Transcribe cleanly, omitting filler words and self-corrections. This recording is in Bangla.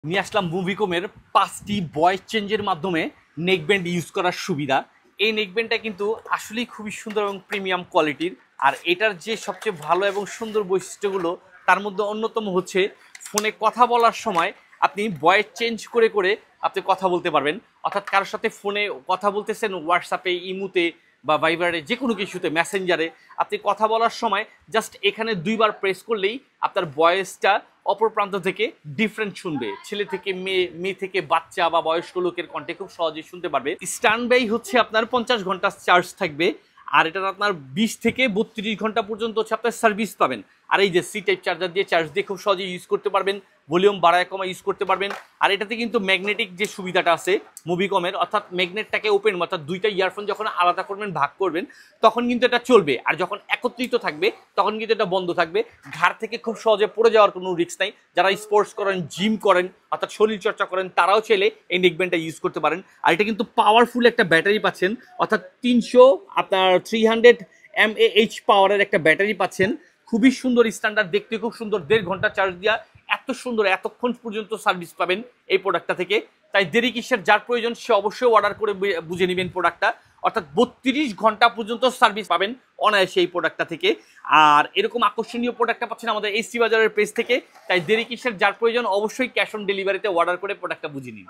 নিয়ে আসলাম মুভিকমের 5টি ভয়েস চেঞ্জের মাধ্যমে নেকব্যান্ড ইউজ করার সুবিধা। এই নেকব্যান্ডটা কিন্তু আসলেই খুবই সুন্দর এবং প্রিমিয়াম কোয়ালিটির। আর এটার যে সবচেয়ে ভালো এবং সুন্দর বৈশিষ্ট্যগুলো তার মধ্যে অন্যতম হচ্ছে ফোনে কথা বলার সময় আপনি ভয়েস চেঞ্জ করে করে আপনি কথা বলতে পারবেন। অর্থাৎ কারোর সাথে ফোনে কথা বলতেছেন, হোয়াটসঅ্যাপে, ইমুতে বা ভাইবারে, যে কোনো কিছুতে, মেসেঞ্জারে আপনি কথা বলার সময় জাস্ট এখানে 2বার প্রেস করলেই আপনার ভয়েসটা অপর প্রান্ত থেকে ডিফারেন্ট শুনবে। ছেলে থেকে মেয়ে, মেয়ে থেকে বাচ্চা বা বয়স্ক লোকের কণ্ঠে খুব সহজেই শুনতে পারবে। স্ট্যান্ড বাই হচ্ছে আপনার 50 ঘন্টা চার্জ থাকবে। আর এটার আপনার 20 থেকে 32 ঘন্টা পর্যন্ত হচ্ছে আপনার সার্ভিস পাবেন। আর এই যে সি টাইপ চার্জার দিয়ে চার্জ দিয়ে খুব সহজেই ইউজ করতে পারবেন, ভলিউম বাড়ায় কমা ইউজ করতে পারবেন। আর এটাতে কিন্তু ম্যাগনেটিক যে সুবিধাটা আছে মুভিকমের, অর্থাৎ ম্যাগনেটটাকে ওপেন, অর্থাৎ দুইটা ইয়ারফোন যখন আলাদা করবেন, ভাগ করবেন, তখন কিন্তু এটা চলবে। আর যখন একত্রিত থাকবে তখন কিন্তু এটা বন্ধ থাকবে। ঘাড় থেকে খুব সহজে পড়ে যাওয়ার কোনো রিস্ক নাই। যারা স্পোর্টস করেন, জিম করেন, অর্থাৎ শরীর চর্চা করেন, তারাও চাইলে এই নেকব্যান্ডটা ইউজ করতে পারেন। আর এটা কিন্তু পাওয়ারফুল একটা ব্যাটারি পাচ্ছেন, অর্থাৎ 300 mAh পাওয়ারের একটা ব্যাটারি পাচ্ছেন। খুবই সুন্দর স্ট্যান্ডার্ড, দেখতে খুব সুন্দর। 1.5 ঘন্টা চার্জ দিয়া এত সুন্দর, এতক্ষণ পর্যন্ত সার্ভিস পাবেন এই প্রোডাক্টটা থেকে। তাই দেরি কিসের, যার প্রয়োজন সে অবশ্যই অর্ডার করে বুঝে নেবেন প্রোডাক্টটা। অর্থাৎ 32 ঘন্টা পর্যন্ত সার্ভিস পাবেন অনায়াসে এই প্রোডাক্টটা থেকে। আর এরকম আকর্ষণীয় প্রোডাক্টটা পাচ্ছেন আমাদের এসটি বাজারের পেজ থেকে। তাই দেরি কিসের, যার প্রয়োজন অবশ্যই ক্যাশ অন ডেলিভারিতে অর্ডার করে প্রোডাক্টটা বুঝে নিন।